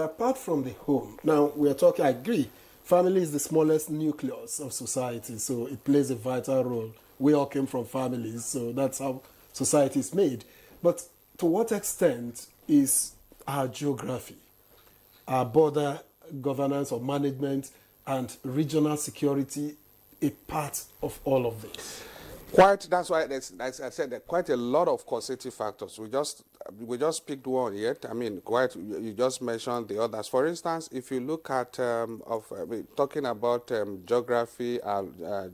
Apart from the home, now we are talking, I agree, family is the smallest nucleus of society, so it plays a vital role. We all came from families, so that's how society is made. But to what extent is our geography, our border governance or management, and regional security a part of all of this? That's why, as I said, there are quite a lot of causative factors. We just picked one yet. I mean, you just mentioned the others. For instance, if you look at talking about geography,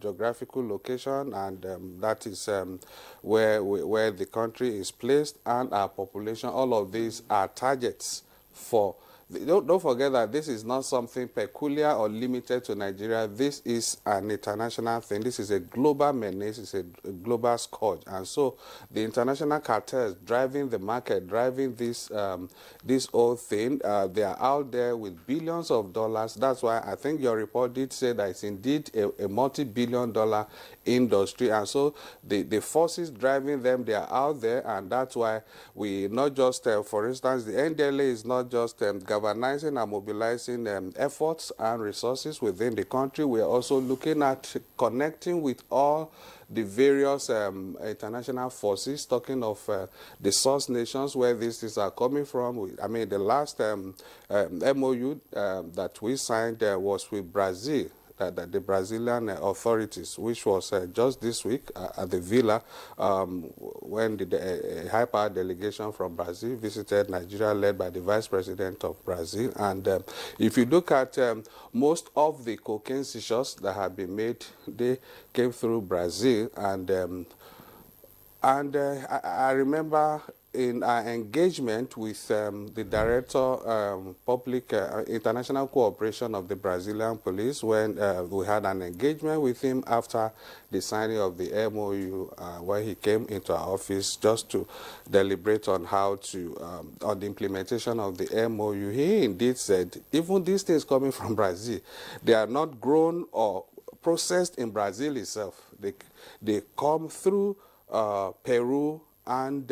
geographical location, and that is where the country is placed, and our population. All of these are targets for. Don't forget that this is not something peculiar or limited to Nigeria. This is an international thing. This is a global menace. It's a global scourge. And so the international cartels driving the market, driving this whole thing, they are out there with billions of dollars. That's why I think your report did say that it's indeed a multi-billion-dollar industry. And so the forces driving them, they are out there. And that's why we not just, for instance, the NDLA is not just galvanizing and mobilizing efforts and resources within the country. We are also looking at connecting with all the various international forces, talking of the source nations where these things are coming from. I mean, the last MOU that we signed was with Brazil. That the Brazilian authorities, which was just this week at the Villa, when the high-power delegation from Brazil visited Nigeria, led by the Vice President of Brazil. And if you look at most of the cocaine seizures that have been made, they came through Brazil. And I remember in our engagement with the Director Public International Cooperation of the Brazilian Police, when we had an engagement with him after the signing of the MOU, where he came into our office just to deliberate on how to, on the implementation of the MOU, he indeed said, even these things coming from Brazil, they are not grown or processed in Brazil itself. They come through Peru and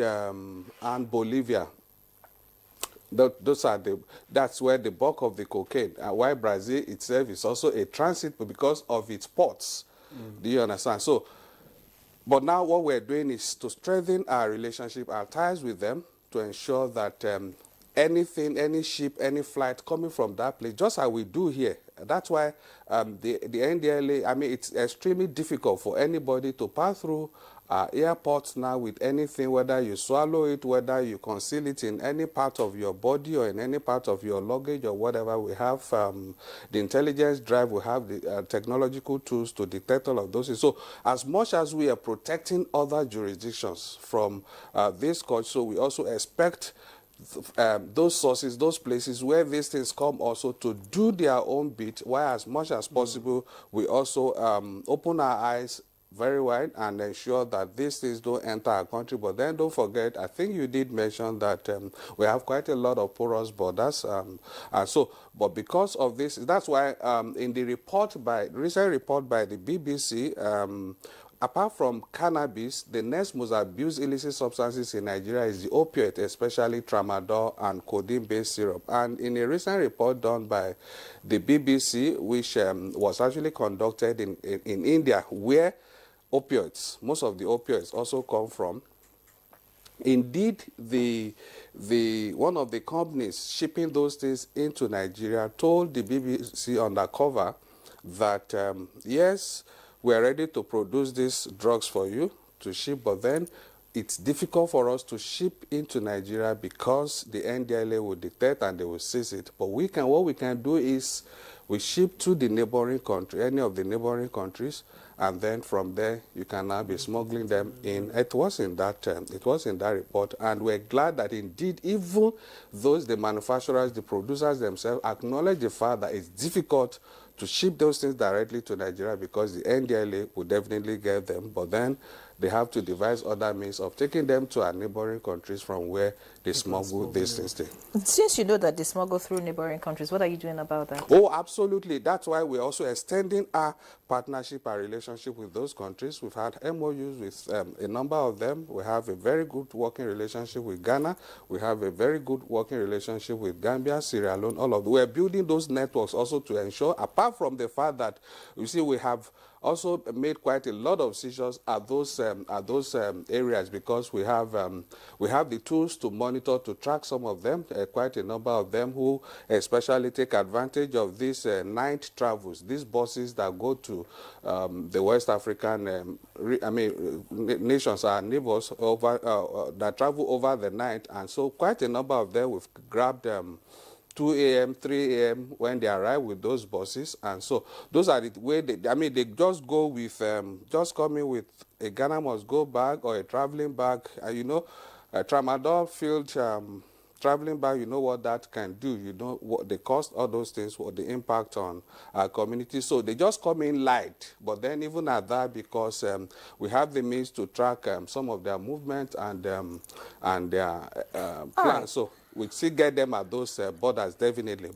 Bolivia. That's where the bulk of the cocaine. While Brazil itself is also a transit because of its ports. Do you understand? So, but now what we're doing is to strengthen our relationship, our ties with them, to ensure that anything, any ship, any flight coming from that place, just as we do here. That's why the NDLA, I mean, it's extremely difficult for anybody to pass through airports now with anything, whether you swallow it, whether you conceal it in any part of your body or in any part of your luggage or whatever. We have the intelligence drive, we have the technological tools to detect all of those things. So as much as we are protecting other jurisdictions from this scourge, so we also expect those sources, those places where these things come also to do their own bit, while as much as possible we also open our eyes very wide and ensure that these things don't enter our country. But then don't forget, I think you did mention that we have quite a lot of porous borders. But because of this, that's why in the recent report by the BBC, apart from cannabis, the next most abused illicit substances in Nigeria is the opioid, especially tramadol and codeine-based syrup. And in a recent report done by the BBC, which was actually conducted in India, where most of the opioids also come from, indeed, one of the companies shipping those things into Nigeria told the BBC undercover that, yes, we are ready to produce these drugs for you to ship, but then it's difficult for us to ship into Nigeria because the NDLA will detect and they will seize it. But what we can do is we ship to the neighboring country, any of the neighboring countries, and then from there you can now be smuggling them in. It was in that report, and we're glad that indeed even the manufacturers, the producers themselves acknowledge the fact that it's difficult to ship those things directly to Nigeria because the NDLA will definitely get them. But then they have to devise other means of taking them to our neighboring countries from where they smuggle these things. Since you know that they smuggle through neighboring countries, what are you doing about that? Oh, absolutely. That's why we're also extending our partnership, our relationship with those countries. We've had MOUs with a number of them. We have a very good working relationship with Ghana. We have a very good working relationship with Gambia, Sierra Leone, all of them. We're building those networks also to ensure, apart from the fact that, you see, we have also made quite a lot of seizures at those areas, because we have the tools to monitor, to track some of them, quite a number of them who especially take advantage of these night travels, these buses that go to the West African nations, our neighbors, over that travel over the night. And so quite a number of them we've grabbed 2 a.m., 3 a.m. when they arrive with those buses. And so those are the way they just go with, just coming with a Ghana must go bag or a traveling bag. You know, a tramadol-filled traveling bag, you know what that can do. You know what the cost, all those things, what the impact on our community. So they just come in light. But then even at that, because we have the means to track some of their movement and their plans. So we still get them at those borders, definitely.